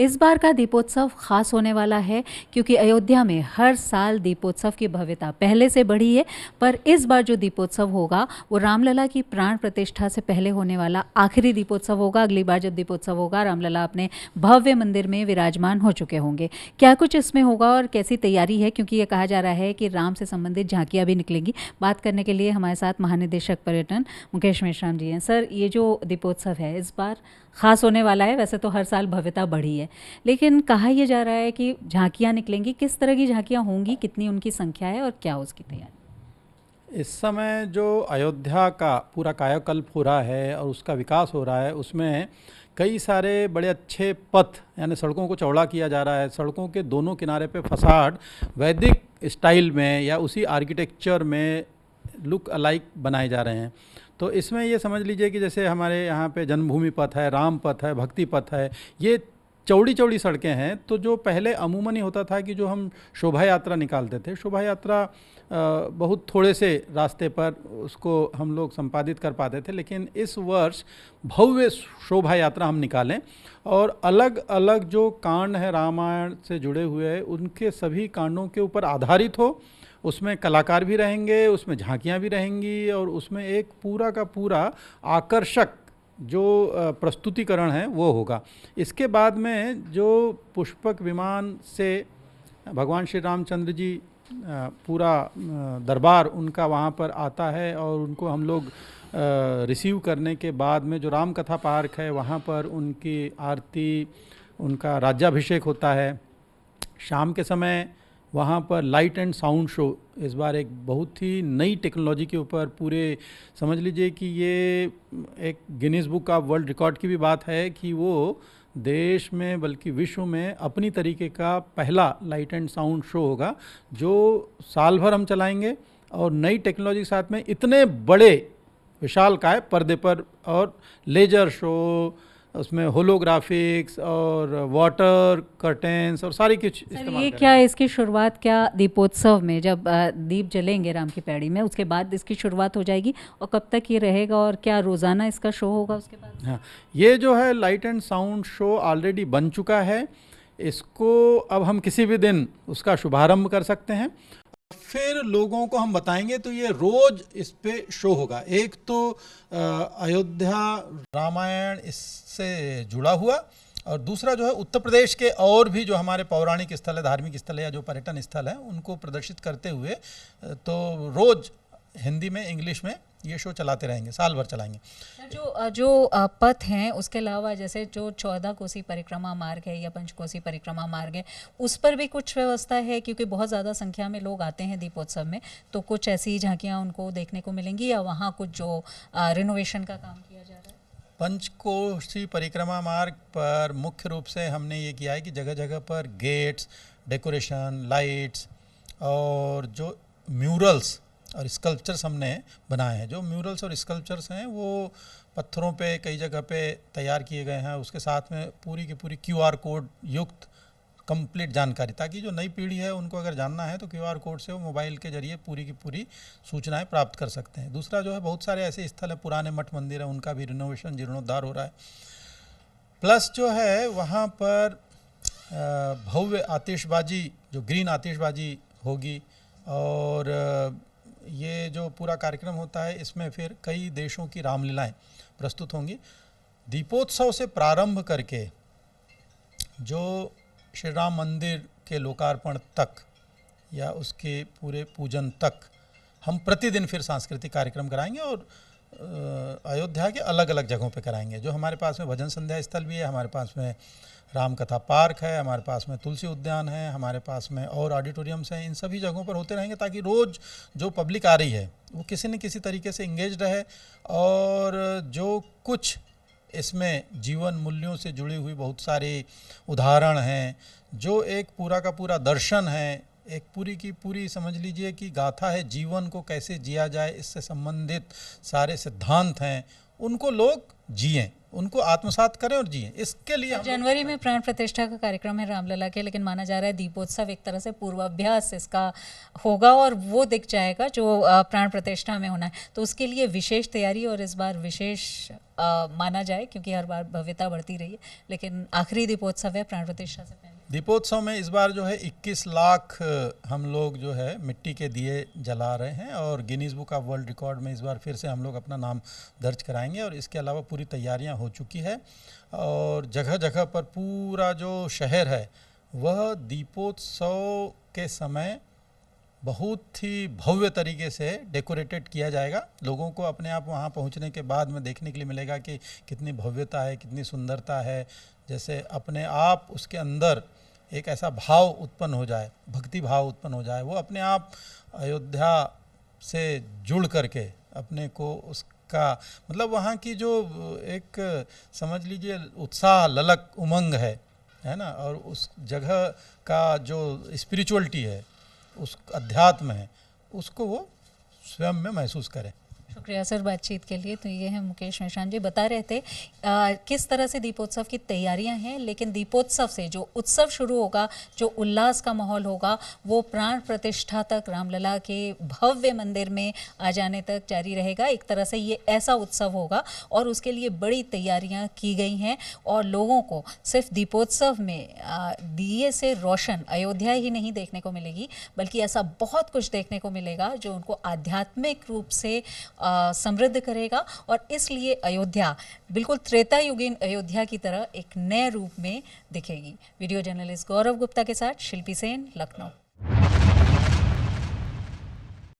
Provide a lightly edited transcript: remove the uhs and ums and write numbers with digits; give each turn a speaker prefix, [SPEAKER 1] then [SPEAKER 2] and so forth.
[SPEAKER 1] इस बार का दीपोत्सव खास होने वाला है क्योंकि अयोध्या में हर साल दीपोत्सव की भव्यता पहले से बढ़ी है, पर इस बार जो दीपोत्सव होगा वो रामलला की प्राण प्रतिष्ठा से पहले होने वाला आखिरी दीपोत्सव होगा। अगली बार जब दीपोत्सव होगा रामलला अपने भव्य मंदिर में विराजमान हो चुके होंगे। क्या कुछ इसमें होगा और कैसी तैयारी है, क्योंकि ये कहा जा रहा है कि राम से संबंधित झांकियाँ भी निकलेंगी। बात करने के लिए हमारे साथ महानिदेशक पर्यटन मुकेश मेश्राम जी हैं। सर, ये जो दीपोत्सव है इस बार खास होने वाला है। वैसे तो हर साल भव्यता बढ़ी है, लेकिन कहा यह जा रहा है कि झांकियाँ निकलेंगी। किस तरह की झांकियाँ होंगी, कितनी उनकी संख्या है और क्या उसकी तैयारी?
[SPEAKER 2] इस समय जो अयोध्या का पूरा कायाकल्प हो रहा है और उसका विकास हो रहा है, उसमें कई सारे बड़े अच्छे पथ यानी सड़कों को चौड़ा किया जा रहा है। सड़कों के दोनों किनारे पे फसाड वैदिक स्टाइल में या उसी आर्किटेक्चर में लुक अलाइक बनाए जा रहे हैं। तो इसमें ये समझ लीजिए कि जैसे हमारे यहाँ पे जन्मभूमि पथ है, राम पथ है, भक्ति पथ है, ये चौड़ी चौड़ी सड़कें हैं। तो जो पहले अमूमन ही होता था कि जो हम शोभा यात्रा निकालते थे, शोभा यात्रा बहुत थोड़े से रास्ते पर उसको हम लोग संपादित कर पाते थे, लेकिन इस वर्ष भव्य शोभा यात्रा हम निकालें और अलग अलग जो कांड हैं रामायण से जुड़े हुए उनके सभी कांडों के ऊपर आधारित हो। उसमें कलाकार भी रहेंगे, उसमें झांकियाँ भी रहेंगी और उसमें एक पूरा का पूरा आकर्षक जो प्रस्तुतिकरण है वो होगा। इसके बाद में जो पुष्पक विमान से भगवान श्री रामचंद्र जी पूरा दरबार उनका वहाँ पर आता है और उनको हम लोग रिसीव करने के बाद में जो राम कथा पार्क है वहाँ पर उनकी आरती, उनका राज्याभिषेक होता है। शाम के समय वहाँ पर लाइट एंड साउंड शो इस बार एक बहुत ही नई टेक्नोलॉजी के ऊपर पूरे समझ लीजिए कि ये एक Guinness book of world record की भी बात है कि वो देश में बल्कि विश्व में अपनी तरीके का पहला लाइट एंड साउंड शो होगा जो साल भर हम चलाएंगे और नई टेक्नोलॉजी के साथ में इतने बड़े विशालकाय पर्दे पर और लेजर शो, उसमें होलोग्राफिक्स और वाटर कर्टेंस और सारी कुछ इस्तेमाल।
[SPEAKER 1] ये क्या इसकी शुरुआत क्या दीपोत्सव में जब दीप जलेंगे राम की पैड़ी में, उसके बाद इसकी शुरुआत हो जाएगी और कब तक ये रहेगा और क्या रोज़ाना इसका शो होगा उसके बाद?
[SPEAKER 2] हाँ, ये जो है light and sound show already बन चुका है। इसको अब हम किसी भी दिन उसका शुभारंभ कर सकते हैं, फिर लोगों को हम बताएंगे। तो ये रोज इस पे शो होगा। एक तो अयोध्या रामायण इससे जुड़ा हुआ और दूसरा जो है उत्तर प्रदेश के और भी जो हमारे पौराणिक स्थल है, धार्मिक स्थल है या जो पर्यटन स्थल है उनको प्रदर्शित करते हुए तो रोज हिंदी में, इंग्लिश में ये शो चलाते रहेंगे, साल भर चलाएंगे।
[SPEAKER 1] जो पथ हैं उसके अलावा जैसे जो 14 कोसी परिक्रमा मार्ग है या पंचकोसी परिक्रमा मार्ग है, उस पर भी कुछ व्यवस्था है? क्योंकि बहुत ज़्यादा संख्या में लोग आते हैं दीपोत्सव में, तो कुछ ऐसी झांकियाँ उनको देखने को मिलेंगी या वहाँ कुछ जो रिनोवेशन का काम किया जा रहा है?
[SPEAKER 2] पंचकोसी परिक्रमा मार्ग पर मुख्य रूप से हमने ये किया है कि जगह जगह पर गेट्स, डेकोरेशन, लाइट्स और जो म्यूरल्स और स्कल्पचर्स हमने बनाए हैं। जो म्यूरल्स और स्कल्पचर्स हैं वो पत्थरों पे कई जगह पे तैयार किए गए हैं। उसके साथ में पूरी की पूरी QR कोड युक्त कंप्लीट जानकारी, ताकि जो नई पीढ़ी है उनको अगर जानना है तो QR कोड से वो मोबाइल के जरिए पूरी की पूरी सूचनाएं प्राप्त कर सकते हैं। दूसरा जो है बहुत सारे ऐसे स्थल है, पुराने मठ मंदिर हैं, उनका भी रिनोवेशन, जीर्णोद्धार हो रहा है। प्लस जो है वहाँ पर भव्य आतिशबाजी, जो ग्रीन आतिशबाजी होगी और ये जो पूरा कार्यक्रम होता है इसमें फिर कई देशों की रामलीलाएं प्रस्तुत होंगी। दीपोत्सव से प्रारंभ करके जो श्री राम मंदिर के लोकार्पण तक या उसके पूरे पूजन तक हम प्रतिदिन फिर सांस्कृतिक कार्यक्रम कराएंगे और अयोध्या के अलग अलग जगहों पे कराएंगे। जो हमारे पास में भजन संध्या स्थल भी है, हमारे पास में राम कथा पार्क है, हमारे पास में तुलसी उद्यान है, हमारे पास में और ऑडिटोरियम्स हैं। इन सभी जगहों पर होते रहेंगे ताकि रोज़ जो पब्लिक आ रही है वो किसी न किसी तरीके से इंगेज रहे और जो कुछ इसमें जीवन मूल्यों से जुड़ी हुई बहुत सारे उदाहरण हैं, जो एक पूरा का पूरा दर्शन है, एक पूरी की पूरी समझ लीजिए कि गाथा है, जीवन को कैसे जिया जाए इससे संबंधित सारे सिद्धांत हैं, उनको लोग जिएं, उनको आत्मसात करें और जिएं। इसके लिए
[SPEAKER 1] जनवरी में प्राण प्रतिष्ठा का कार्यक्रम है रामलला के, लेकिन माना जा रहा है दीपोत्सव एक तरह से पूर्वाभ्यास इसका होगा और वो दिख जाएगा जो प्राण प्रतिष्ठा में होना है। तो उसके लिए विशेष तैयारी और इस बार विशेष माना जाए, क्योंकि हर बार भव्यता बढ़ती रही है, लेकिन आखिरी दीपोत्सव है प्राण प्रतिष्ठा से पहले।
[SPEAKER 2] दीपोत्सव में इस बार जो है 21 लाख हम लोग जो है मिट्टी के दिए जला रहे हैं और Guinness book of world record में इस बार फिर से हम लोग अपना नाम दर्ज कराएंगे। और इसके अलावा पूरी तैयारियां हो चुकी है और जगह जगह पर पूरा जो शहर है वह दीपोत्सव के समय बहुत ही भव्य तरीके से डेकोरेटेड किया जाएगा। लोगों को अपने आप वहाँ पहुँचने के बाद में देखने के लिए मिलेगा कि कितनी भव्यता है, कितनी सुंदरता है। जैसे अपने आप उसके अंदर एक ऐसा भाव उत्पन्न हो जाए, भक्ति भाव उत्पन्न हो जाए, वो अपने आप अयोध्या से जुड़ करके अपने को उसका मतलब वहाँ की जो एक समझ लीजिए उत्साह, ललक, उमंग है ना, और उस जगह का जो स्पिरिचुअलिटी है, उस अध्यात्म है, उसको वो स्वयं में महसूस करें।
[SPEAKER 1] शुक्रिया सर बातचीत के लिए। तो ये है मुकेश मेश्राम जी, बता रहे थे किस तरह से दीपोत्सव की तैयारियां हैं, लेकिन दीपोत्सव से जो उत्सव शुरू होगा, जो उल्लास का माहौल होगा, वो प्राण प्रतिष्ठा तक, रामलला के भव्य मंदिर में आ जाने तक जारी रहेगा। एक तरह से ये ऐसा उत्सव होगा और उसके लिए बड़ी तैयारियां की गई हैं और लोगों को सिर्फ दीपोत्सव में दिए से रोशन अयोध्या ही नहीं देखने को मिलेगी, बल्कि ऐसा बहुत कुछ देखने को मिलेगा जो उनको आध्यात्मिक रूप से समृद्ध करेगा। और इसलिए अयोध्या बिल्कुल त्रेता युगीन अयोध्या की तरह एक नए रूप में दिखेगी। वीडियो जर्नलिस्ट गौरव गुप्ता के साथ शिल्पी सेन, लखनऊ।